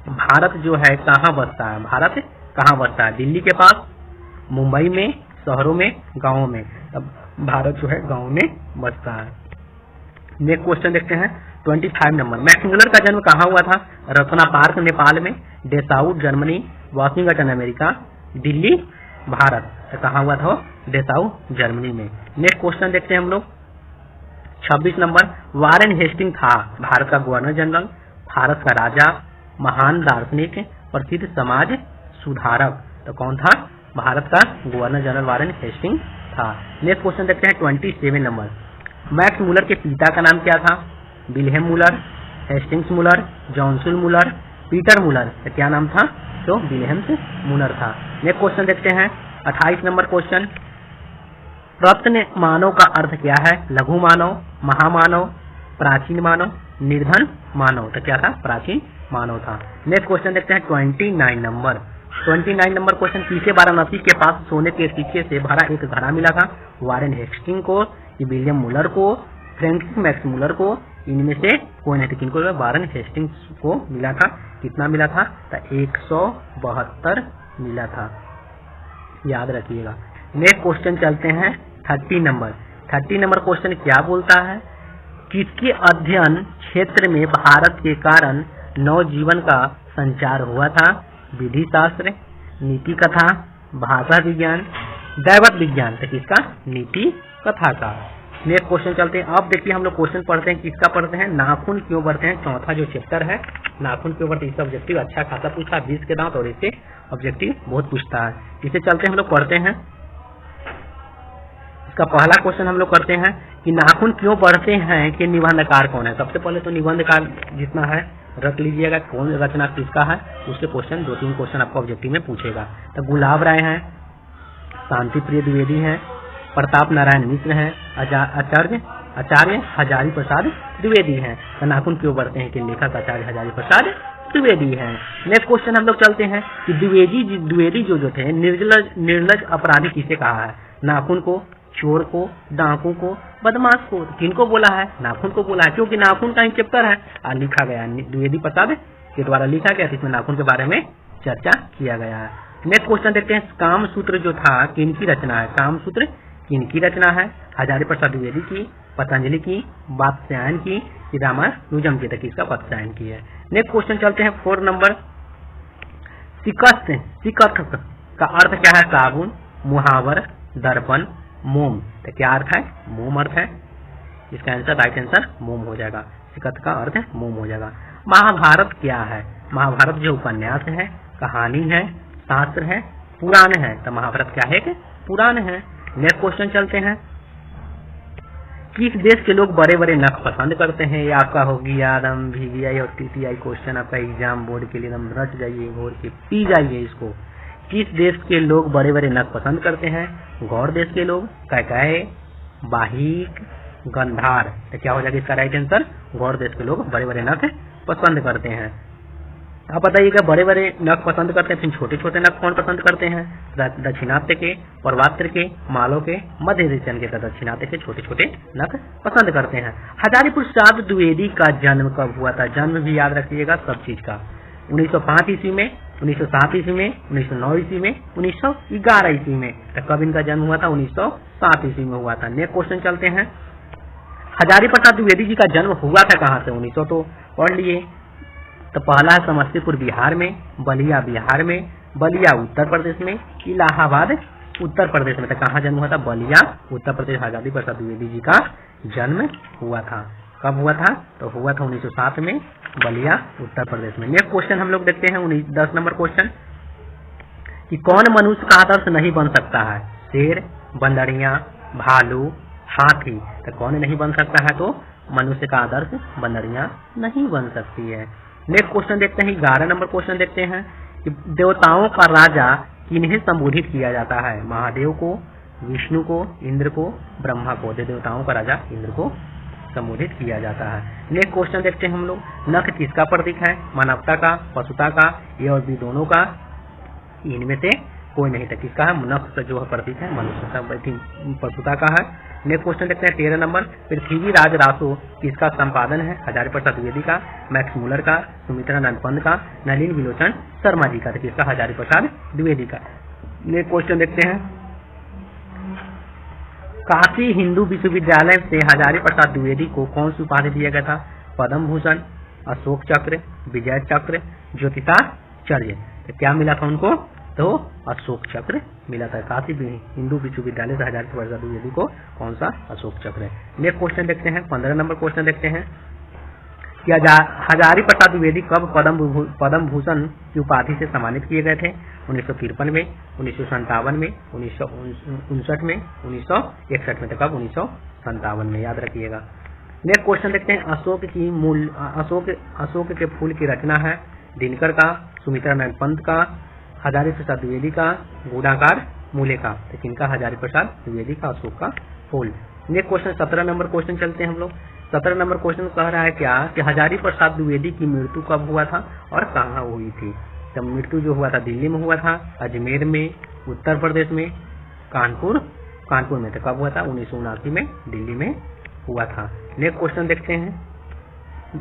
भारत जो है कहाँ बसता है? भारत कहाँ बसता है? दिल्ली के पास, मुंबई में, शहरों में, गाँवों में? अब भारत जो है गाँव में बसता है। नेक्स्ट क्वेश्चन देखते हैं 25 नंबर, मैक्समुलर का जन्म कहाँ हुआ था? रत्ना पार्क नेपाल में, Dessau Germany, Washington America, Delhi Bharat. तो कहाँ हुआ था वो? डेसाउ जर्मनी में। नेक्स्ट क्वेश्चन देखते हैं हम लोग 26 नंबर, वारेन हेस्टिंग था भारत का गवर्नर जनरल, भारत का राजा, महान दार्शनिक, प्रसिद्ध समाज सुधारक? तो कौन था? भारत का गवर्नर जनरल वारेन हेस्टिंग था। नेक्स्ट क्वेश्चन देखते हैं 27 नंबर, मैक्स मुलर के पिता का नाम क्या था? विल्हेम मुलर, हेस्टिंग्स मुलर, जॉनसन मुलर, पीटर मुलर? तो क्या नाम था? तो विल्हेम मुलर था। नेक्स्ट क्वेश्चन देखते हैं 28 नंबर क्वेश्चन, रत्न मानव का अर्थ क्या है? लघु मानव, महामानव, प्राचीन मानव, निर्धन मानव? तो क्या था? प्राचीन मानव था। नेक्स्ट क्वेश्चन देखते हैं 29 नंबर, 29 नंबर क्वेश्चन, पीछे वाराणसी के पास सोने के सिक्के से भरा एक घड़ा मिला था? वारेन हेस्टिंग को, विलियम मुलर को, फ्रैंसिस मैक्स मुलर को? इनमें से कोई नहीं, किनको? वारेन हेस्टिंग्स को मिला था। कितना मिला था? तो 172 मिला था, याद रखिएगा। नेक्स्ट क्वेश्चन चलते हैं 30 नंबर, 30 नंबर क्वेश्चन क्या बोलता है? किसके अध्ययन क्षेत्र में भारत के कारण नवजीवन का संचार हुआ था? विधि शास्त्र, नीति कथा, भाषा विज्ञान, दैवत विज्ञान? तो किसका? नीति कथा का। नेक्स्ट क्वेश्चन चलते हैं। अब देखिए हम लोग क्वेश्चन पढ़ते हैं, किसका पढ़ते हैं? नाखून क्यों बढ़ते हैं? चौथा जो चैप्टर है नाखून क्यों बढ़ते हैं, इसका ऑब्जेक्टिव अच्छा खासा पूछा, 20 के दांत, और इससे ऑब्जेक्टिव बहुत पूछता है। इसे चलते हम लोग पढ़ते हैं। इसका पहला क्वेश्चन हम लोग करते हैं कि नाखून क्यों बढ़ते हैं के निबंधकार कौन है? सबसे पहले तो निबंधकार जितना है रख लीजिएगा, कौन रचना किसका है, उसके क्वेश्चन 2-3 क्वेश्चन आपको ऑब्जेक्टिव में पूछेगा। तो गुलाब राय हैं, शांति प्रिय द्विवेदी हैं, प्रताप नारायण मिश्र हैं, आचार्य हजारी प्रसाद द्विवेदी हैं। तो नाखून क्यों बढ़ते हैं के लेखक आचार्य हजारी प्रसाद द्विवेदी हैं। नेक्स्ट क्वेश्चन हम लोग चलते हैं कि द्विवेदी जो थे निर्लज अपराधी किसे कहा है? नाखून को, चोर को, डाकू को, बदमाश को? किनको बोला है? नाखून को बोला है, क्योंकि नाखून का ही चैप्टर है लिखा गया द्विवेदी प्रसाद के द्वारा लिखा गया, इसमें नाखून के बारे में चर्चा किया गया है। नेक्स्ट क्वेश्चन देखते हैं, काम सूत्र जो था किनकी रचना है? काम सूत्र किनकी रचना है? हजारी प्रसाद द्विवेदी की, पतंजलि की, वात्स्यायन की, रामानुजम की? तक इसका वात्स्यायन की है। नेक्स्ट क्वेश्चन चलते हैं 4 नंबर, सिकथ का अर्थ क्या है? साबुन, मुहावर, दर्पण, मोम? तो क्या अर्थ है? मोम अर्थ है। इसका आंसर राइट आंसर मोम हो जाएगा। सिकथ का अर्थ है मोम हो जाएगा। महाभारत क्या है? महाभारत जो उपन्यास है, कहानी है, शास्त्र है, पुराण है? तो महाभारत क्या है? कि पुराण है। नेक्स्ट क्वेश्चन चलते हैं, किस देश के लोग बड़े बड़े नख पसंद करते हैं? ये आपका हो गया एकदम VVI और TTI क्वेश्चन, आपका एग्जाम बोर्ड के लिए एकदम रट जाइए, घोर के पी जाइए इसको। किस देश के लोग बड़े बड़े नख पसंद करते हैं? गौड़ देश के लोग, कैकाय, बाहिक, गंधार? तो क्या हो जाएगा इसका राइट आंसर? गौड़ देश के लोग बड़े बड़े नख पसंद करते हैं। आप बताइएगा, बड़े बड़े नख पसंद करते हैं, फिर छोटे छोटे नख कौन पसंद करते हैं? दक्षिणात्य के, पूर्वात्य के, मालव के, मध्य एशियन के? दक्षिणात्य के छोटे छोटे नख पसंद करते हैं। हजारी प्रसाद द्विवेदी का जन्म कब हुआ था? जन्म भी याद रखिएगा सब चीज का। 1905 ईस्वी में, 1907 ईस्वी में, 1909 ईस्वी में, 1911 ईस्वी में? तो कब इनका जन्म हुआ था? 1907 ईस्वी में हुआ था। नेक्स्ट क्वेश्चन चलते हैं, हजारी प्रसाद द्विवेदी जी का जन्म हुआ था कहाँ से? 1900 तो पढ़ लिए। तो पहला है समस्तीपुर बिहार में, बलिया बिहार में, बलिया उत्तर प्रदेश में, इलाहाबाद उत्तर प्रदेश में? तो कहाँ जन्म हुआ था? बलिया उत्तर प्रदेश। हजारी प्रसाद द्विवेदी जी का जन्म हुआ था। कब हुआ था? तो हुआ था 1907 में, बलिया उत्तर प्रदेश में। नेक्स्ट क्वेश्चन हम लोग देखते हैं 10 नंबर क्वेश्चन, कि कौन मनुष्य का आदर्श नहीं बन सकता है? शेर, बंदरिया, भालू, हाथी? तो कौन नहीं बन सकता है? तो मनुष्य का आदर्श बंदरिया नहीं बन सकती है। नेक्स्ट क्वेश्चन देखते हैं 11 नंबर क्वेश्चन देखते हैं कि देवताओं का राजा किन्हें संबोधित किया जाता है? महादेव को, विष्णु को, इंद्र को, ब्रह्मा को? देवताओं का राजा इंद्र को संबोधित किया जाता है। नेक्स्ट क्वेश्चन देखते हैं हम लोग, नख किसका प्रतीक है? मानवता का, पशुता का, ये और भी दोनों का, इनमें से कोई नहीं था। किसका है? नख जो है प्रतीक है मनुष्यता पशुता का है। नेक्स्ट क्वेश्चन देखते हैं 13 नंबर, पृथ्वीराज रासो किसका संपादन है? हजारी प्रसाद द्विवेदी का, मैक्स मुलर का, सुमित्रा नंद पंत का, नलिन विलोचन शर्मा जी का। तो किसका? हजारी प्रसाद द्विवेदी का। नेक्स्ट क्वेश्चन देखते हैं, काशी हिंदू विश्वविद्यालय से हजारी प्रसाद द्विवेदी को कौन सी उपाधि दिया गया था? पद्म भूषण, अशोक चक्र, विजय चक्र, ज्योतिषाचार्य। तो क्या मिला था उनको? तो अशोक चक्र मिला था। काशी हिंदू विश्वविद्यालय से हजारी प्रसाद द्विवेदी को कौन सा? अशोक चक्र। नेक्स्ट क्वेश्चन देखते हैं 15 नंबर क्वेश्चन देखते हैं कि हजारी प्रसाद द्विवेदी कब पद्म भूषण की उपाधि से सम्मानित किए गए थे? 1953 में, 1957 में, 1959 में, 1961 में। तो कब? 1957 में, याद रखिएगा। नेक्स्ट क्वेश्चन देखते हैं, अशोक के फूल की रचना है दिनकर का, सुमित्रा नंद पंत का, हजारी प्रसाद द्विवेदी का, गुणाकार मूले का। तो किनका? हजारी प्रसाद द्विवेदी का अशोक का फूल। नेक्स्ट क्वेश्चन 17 नंबर क्वेश्चन चलते हैं हम लोग। 17 नंबर क्वेश्चन कह रहा है क्या कि हजारी प्रसाद द्विवेदी की मृत्यु कब हुआ था और कहाँ हुई थी? तो मृत्यु जो हुआ था दिल्ली में हुआ था, अजमेर में, उत्तर प्रदेश में, कानपुर में। तो कब हुआ था? 1979 में दिल्ली में हुआ था। नेक्स्ट क्वेश्चन देखते हैं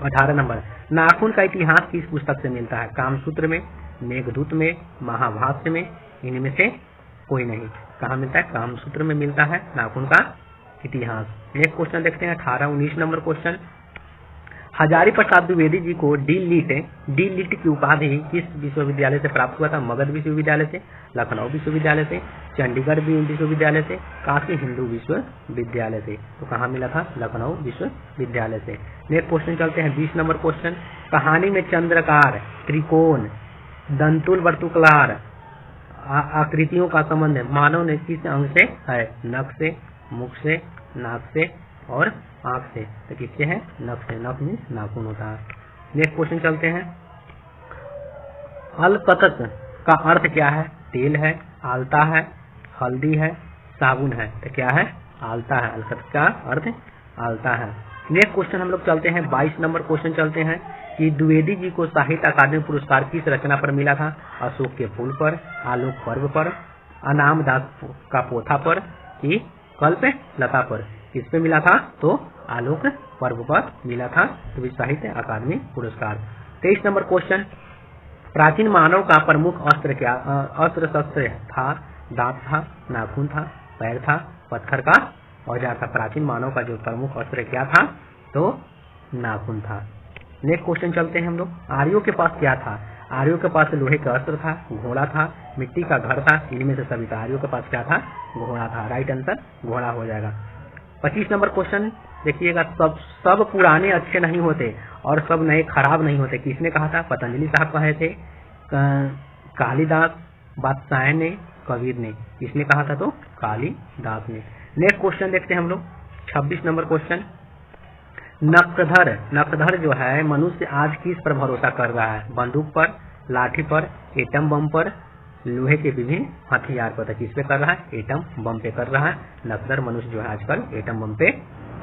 18 नंबर, नाखून का इतिहास किस पुस्तक से मिलता है? कामसूत्र में, मेघदूत में, महाभाष्य में, इनमें से कोई नहीं। कहाँ मिलता है? कामसूत्र में मिलता है नाखून का इतिहास। नेक्स्ट क्वेश्चन देखते हैं 18-19 नंबर क्वेश्चन, हजारी प्रसाद द्विवेदी जी को डी लिट की उपाधि किस विश्वविद्यालय से प्राप्त हुआ था? मगध विश्वविद्यालय से, लखनऊ विश्वविद्यालय से, चंडीगढ़ विश्वविद्यालय से, काशी हिंदू विश्वविद्यालय से। तो कहाँ मिला था? लखनऊ विश्वविद्यालय से। नेक्स्ट क्वेश्चन चलते हैं 20 नंबर क्वेश्चन, कहानी में चंद्रकार, त्रिकोण, दंतुल वर्तुकलार आकृतियों का संबंध मानव ने किस अंग से है? नख से, मुख से, नाक से और आंख से। तो किससे है? नख से। नख में नाखून होता है। नेक्स्ट क्वेश्चन चलते हैं, अलकतक का अर्थ क्या है? तेल है, आलता है, हल्दी है, साबुन है। तो क्या है? आलता है। अलकतक का अर्थ आलता है। नेक्स्ट क्वेश्चन हम लोग चलते हैं 22 नंबर क्वेश्चन चलते हैं कि द्विवेदी जी को साहित्य अकादमी पुरस्कार किस रचना पर मिला था? अशोक के फूल पर, आलोक पर्व पर, अनाम दास का पोथा पर कि कल्प लता पर। किस पे मिला था? तो आलोक पर्व पर मिला था तो साहित्य अकादमी पुरस्कार। 23 नंबर क्वेश्चन, प्राचीन मानव का प्रमुख अस्त्र क्या? अस्त्र शस्त्र था, दांत था, नाखून था, पैर था, पत्थर का औजार था। प्राचीन मानव का जो प्रमुख अस्त्र क्या था? तो नाखून था। नेक्स्ट क्वेश्चन चलते हैं हम लोग, आर्यों के पास क्या था? आर्यों के पास लोहे का अस्त्र था, घोड़ा था, मिट्टी का घर था। इनमें से सभी था। आर्यों के पास क्या था? घोड़ा था। राइट आंसर घोड़ा हो जाएगा। 25 नंबर क्वेश्चन देखिएगा, सब पुराने अच्छे नहीं होते और सब नए खराब नहीं होते। किसने कहा था? पतंजलि साहब कहे थे, कालिदास, बादशाह ने, कबीर ने। किसने कहा था? तो कालिदास ने। नेक्स्ट क्वेश्चन देखते हैं हम लोग 26 नंबर क्वेश्चन, नकधर जो है मनुष्य आज किस पर भरोसा कर रहा है? बंदूक पर, लाठी पर, एटम बम पर, लोहे के विभिन्न हथियार पर। किस पे कर रहा है? एटम बम पे कर रहा है। नकधर मनुष्य जो है आजकल एटम बम पे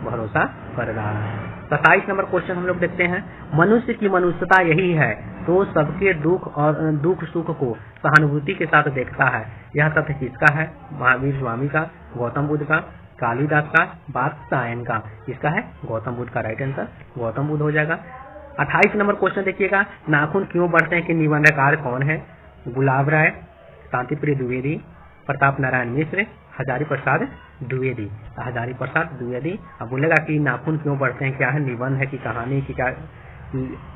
भरोसा कर रहा है। 27 नंबर क्वेश्चन हम लोग देखते हैं, मनुष्य की मनुष्यता यही है तो सबके दुख सुख को सहानुभूति के साथ देखता है। यह तथ्य किसका है? महावीर स्वामी का, गौतम बुद्ध का, कालिदास का, बादशाह का। किसका है? गौतम बुद्ध का। राइट आंसर गौतम बुद्ध हो जाएगा। 28 नंबर क्वेश्चन देखिएगा, नाखून क्यों बढ़ते हैं कि निबंधकार कौन है? गुलाब राय, शांतिप्रिय द्विवेदी, प्रताप नारायण मिश्र, हजारी प्रसाद द्विवेदी। हजारी प्रसाद द्विवेदी। अब बोलेगा कि नाखून क्यों बढ़ते हैं, क्या है? निबंध है कि कहानी की क्या?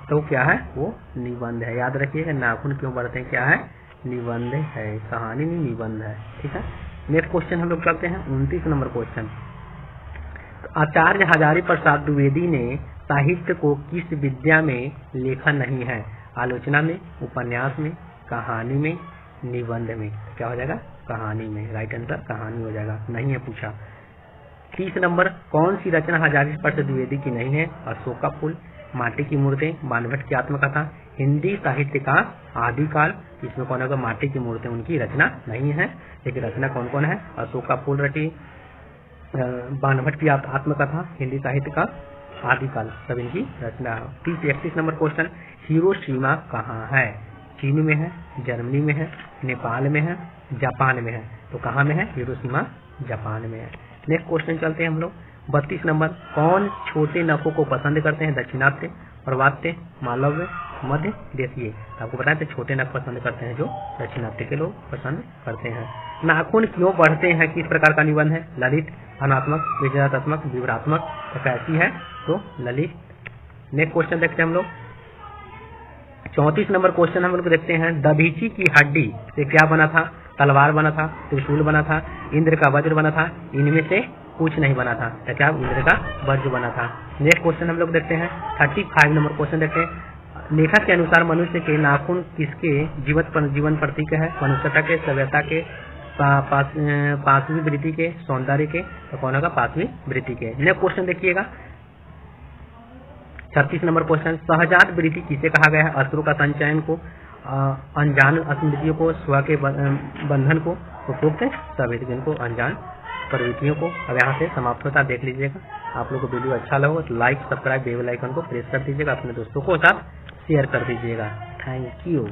तो क्या है? वो निबंध है। याद रखिएगा, नाखून क्यों बढ़ते हैं क्या है? निबंध है, कहानी नहीं निबंध है। ठीक है। नेक्स्ट क्वेश्चन हम लोग चलते हैं 29 नंबर क्वेश्चन, आचार्य हजारी प्रसाद द्विवेदी ने साहित्य को किस विद्या में लेखा नहीं है? आलोचना में, उपन्यास में, कहानी में, निबंध में। क्या हो जाएगा? कहानी में। राइट आंसर कहानी हो जाएगा। नहीं है पूछा। 30 नंबर, कौन सी रचना हजारी प्रसाद द्विवेदी की नहीं है? अशोक का फूल, माटी की मूर्तें, बानभट्ट की आत्मकथा, हिंदी साहित्य का आदिकाल। इसमें कौन होगा? माटी की मूर्तें उनकी रचना नहीं है। लेकिन रचना कौन कौन है? अशोक का फूल रची, बानभट्ट की आत्मकथा हिंदी साहित्य का आदिकाल सब इनकी रचना। 31 नंबर क्वेश्चन, हिरोशिमा कहाँ है? चीन में है, जर्मनी में है, नेपाल में है, जापान में है। तो कहाँ में है? हिरोशिमा जापान में है। नेक्स्ट क्वेश्चन चलते हैं हम लोग। 32 नंबर, कौन छोटे नखों को पसंद करते हैं? दक्षिणात्य, प्रवात्य, मालव्य, मध्य देशीय। आपको पता है छोटे नख पसंद करते हैं जो दक्षिणात्य के लोग पसंद करते हैं। नाखून क्यों बढ़ते हैं? किस प्रकार का निबंध है? ललित, अनात्मक, विजयात्मक, विवरात्मक, कैसी है? तो ललित। नेक्स्ट क्वेश्चन देखते हैं हम लोग। 34 नंबर क्वेश्चन हम लोग देखते हैं। दधीची की हड्डी से क्या बना था? तलवार बना था, त्रिशूल बना था, इंद्र का वज्र बना था, इनमें से कुछ नहीं बना था। तो क्या? इंद्र का वज्र बना था। नेक्स्ट क्वेश्चन हम लोग देखते हैं। 35 नंबर क्वेश्चन देखते हैं। लेखक के अनुसार मनुष्य के नाखून किसके जीवन प्रतीक है? मनुष्यता के, सभ्यता के, पांचवी वृत्ति के, सौंदर्य के। तो कौन होगा? पांचवी वृत्ति के। नेक्स्ट क्वेश्चन देखिएगा 36 नंबर क्वेश्चन। सहजात वृत्ति किसे कहा गया है? अश्रु का संचयन को, अनजान स्मृतियों को, स्व के बंधन को, उपयुक्त सभी जिनको अनजान प्रवृत्तियों को। अब यहाँ से समाप्त होता, देख लीजिएगा। आप लोग को वीडियो अच्छा लगा तो लाइक, सब्सक्राइब, बेल आइकन को प्रेस कर दीजिएगा, अपने दोस्तों को साथ शेयर कर दीजिएगा। Thank you.